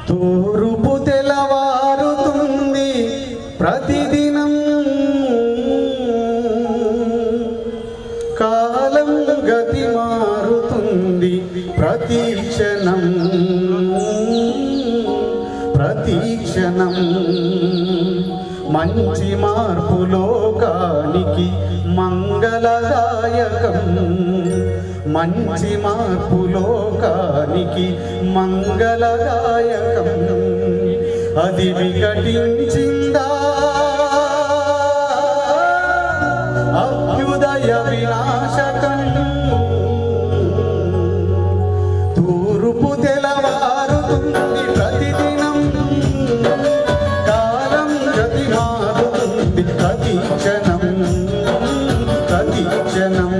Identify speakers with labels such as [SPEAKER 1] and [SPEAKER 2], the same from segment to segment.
[SPEAKER 1] తూర్పు తెల్లవారుతుంది ప్రతిదినం, కాలం గతి మారుతుంది ప్రతి క్షణం ప్రతి క్షణం. మంచి మార్పు లోకానికి మంగళదాయకం, మంచి మార్పు లోకానికి మంగళదాయకం. అది వికటించిందా అభ్యుదయ వినాశకం. తూర్పు తెల్లవారుతుంది ప్రతిదినం, కాలం గతి మారుతుంది ప్రతి క్షణం ప్రతి క్షణం.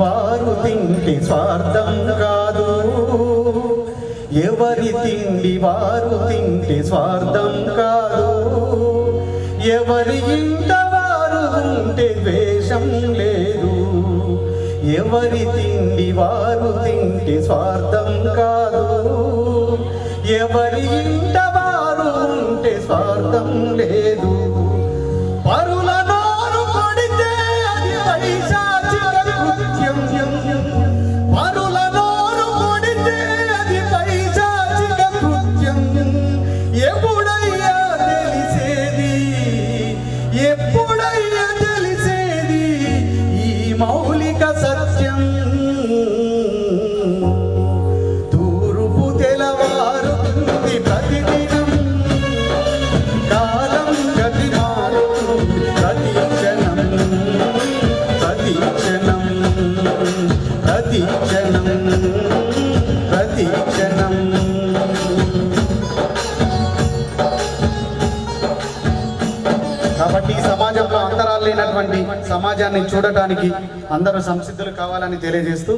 [SPEAKER 1] వారు తిండి స్వార్థం కాదు, ఎవరి తిండి వారు తిండి స్వార్థం కాదు. ఎవరి ఇంట వారు ఉంటే ద్వేషం లేదు, ఎవరి తిండి వారు తిండి స్వార్థం కాదు. ఎవరి ఇంట వారు ఉంటే స్వార్థం లేదు. పరుల నోరు కొడితే అది పైశాచిక కృత్యం, పరుల నోరు కొడితే అది పైశాచిక కృత్యం. ఎప్పుడయ్యా తెలిసేది, ఎప్పుడయ్యా తెలిసేది ఈ మౌలిక సత్యం. తూర్పు తెల్లవారుతుంది ప్రతిదినం, కాలం గతి మారుతుంది ప్రతి క్షణం ప్రతి క్షణం ప్రతి క్షణం ప్రతి క్షణం. కాబట్టి ఈ సమాజంలో అంతరాలు లేనటువంటి సమాజాన్ని చూడటానికి అందరూ సంసిద్ధులు కావాలని తెలియజేస్తూ,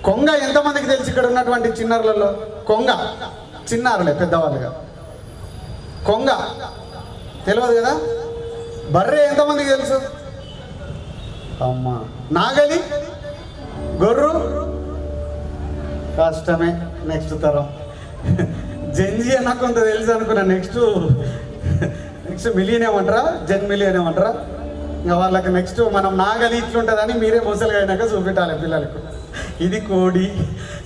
[SPEAKER 1] కొంగ ఎంతమందికి తెలిసి ఇక్కడ ఉన్నటువంటి చిన్నారులలో? కొంగ చిన్నారులే, పెద్దవాళ్ళుగా. కొంగ తెలియదు కదా. బర్రె ఎంతమందికి తెలుసు? అమ్మ. నాగలి, గొర్రు కష్టమే. నెక్స్ట్ తరం జెన్జీ అన్న కొంత తెలుసు అనుకున్నా. నెక్స్ట్ మిలియన్ ఏమంటారా, జెన్ మిలియన్ ఏమంటారా? ఇంకా వాళ్ళకి నెక్స్ట్ మనం నాగలి ఇట్లుంటుందని మీరే ముసలిగా అయినాక చూపెట్టాలి పిల్లలకు. ఇది కోడి,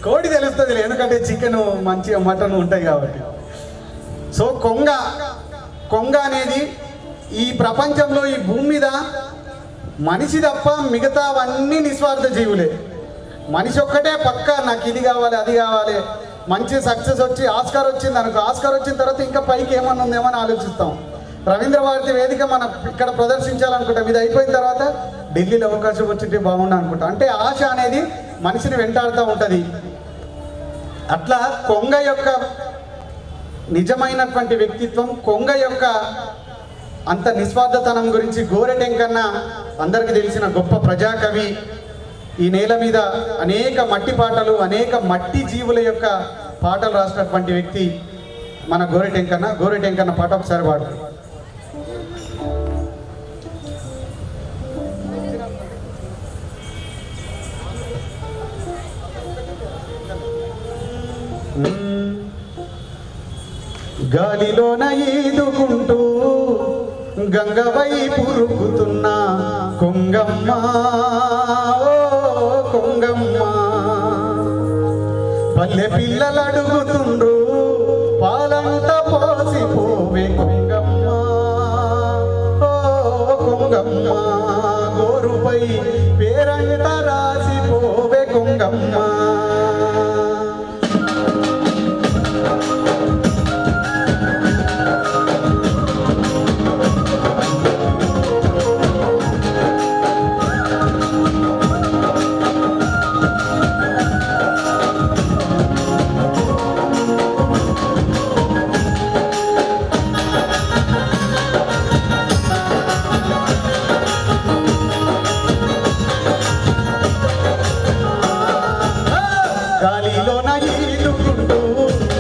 [SPEAKER 1] కోడి తెలుస్తుంది ఎందుకంటే చికెన్ మంచిగా మటన్ ఉంటాయి కాబట్టి. సో కొంగ అనేది ఈ ప్రపంచంలో ఈ భూమి మీద మనిషి తప్ప మిగతావన్నీ నిస్వార్థ జీవులే. మనిషి ఒక్కటే పక్క నాకు ఇది కావాలి అది కావాలి, మంచి సక్సెస్ వచ్చి ఆస్కార్ వచ్చింది అనుకో, ఆస్కార్ వచ్చిన తర్వాత ఇంకా పైకి ఏమన్నా ఉందేమో అని ఆలోచిస్తాం. రవీంద్ర భారతి వేదిక మనం ఇక్కడ ప్రదర్శించాలనుకుంటాం, ఇది అయిపోయిన తర్వాత ఢిల్లీలో అవకాశం వచ్చింటే బాగుండు అనుకుంటాం. అంటే ఆశ అనేది మనిషిని వెంటాడుతూ ఉంటుంది. అట్లా కొంగ యొక్క నిజమైనటువంటి వ్యక్తిత్వం, కొంగ యొక్క అంత నిస్వార్థతనం గురించి గోరెటెంకన్న అందరికీ తెలిసిన గొప్ప ప్రజాకవి. ఈ నేల మీద అనేక మట్టి పాటలు, అనేక మట్టి జీవుల యొక్క పాటలు రాసినటువంటి వ్యక్తి మన గోరెటెంకన్న. గోరెటెంకన్న పాట ఒకసారి పాడు. గాలిలోన ఈదుకుంటూ గంగవై పురుగుతున్న కొంగమ్మ, ఓ కొంగమ్మ. పల్లె పిల్లలు అడుగుతుండ్రు పాలంత పోసిపోవే కొంగమ్మ, ఓ కొంగమ్మ. గోరుపై పేరంట రాసిపోవే కొంగమ్మ. గంగలోన ఈదుకుంటూ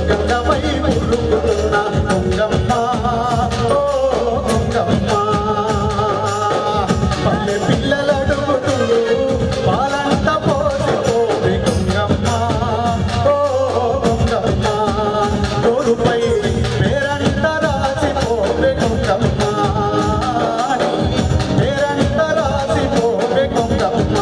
[SPEAKER 1] గంగపై మురుగుతున్న గంగమ్మ ఓ గంగమ్మ పల్లె పిల్లల అడుగుతూ పాలంత పోసిపోవే గంగమ్మ ఓ గంగమ్మ గోరుపై పేరంత రాసిపోవే గంగమ్మ పేరంత రాసిపోవే గంగమ్మ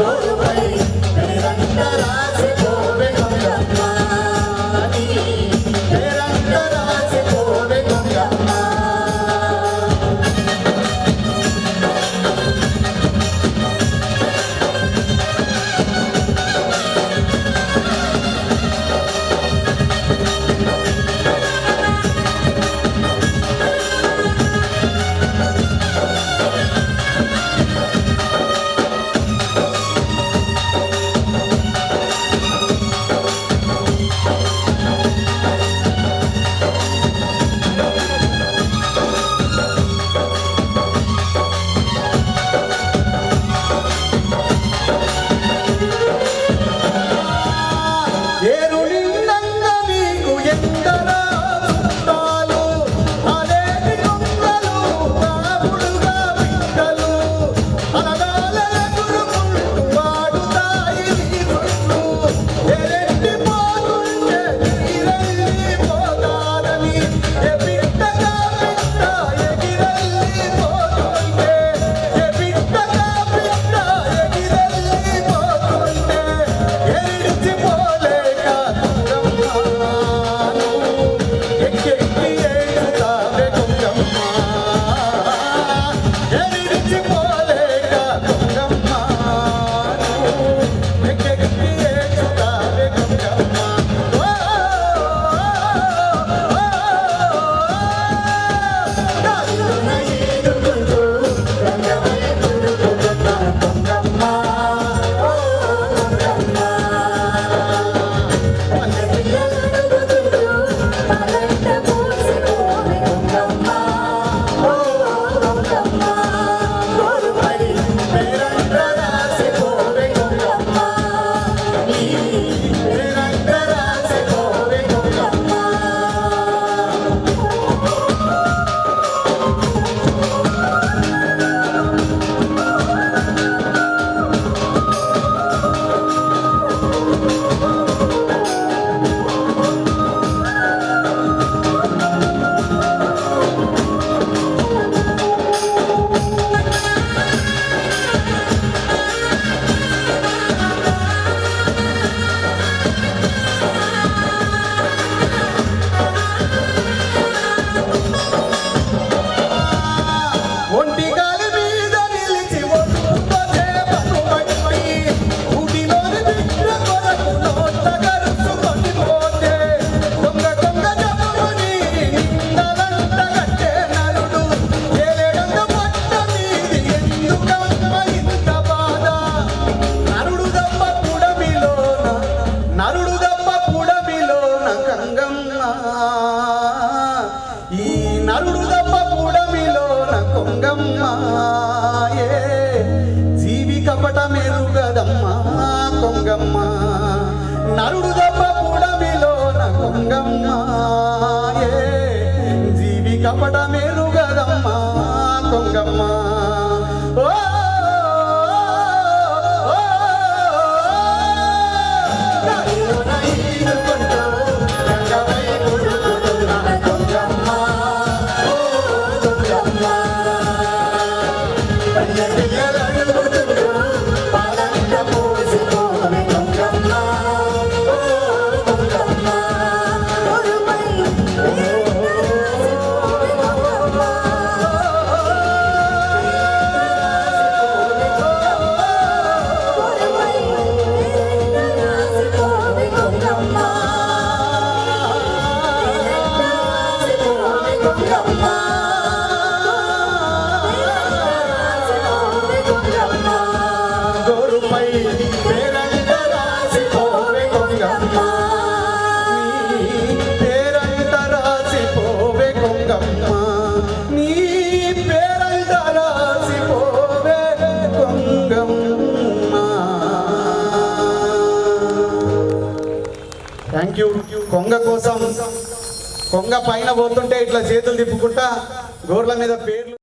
[SPEAKER 2] Oh
[SPEAKER 1] కపట మెరుగదమ్మా కొంగమ్మ నరుడు దెబ్బ పుడమిలోన కొంగమ్మ ఏ జీవి కపట మెరుగదమ్మా కొంగమ్మ ఓ గోరుపై పేరంట రాసిపోవే కొంగమ్మ నీ పేరంట రాసిపోవే కొంగమ్మ నీ పేరంట రాసిపోవే కొంగమ్మ. Thank you. కొంగ కోసం కొంగ పైన పోతుంటే ఇట్లా చేతులు తిప్పుకుంటా గోర్ల మీద పేర్లు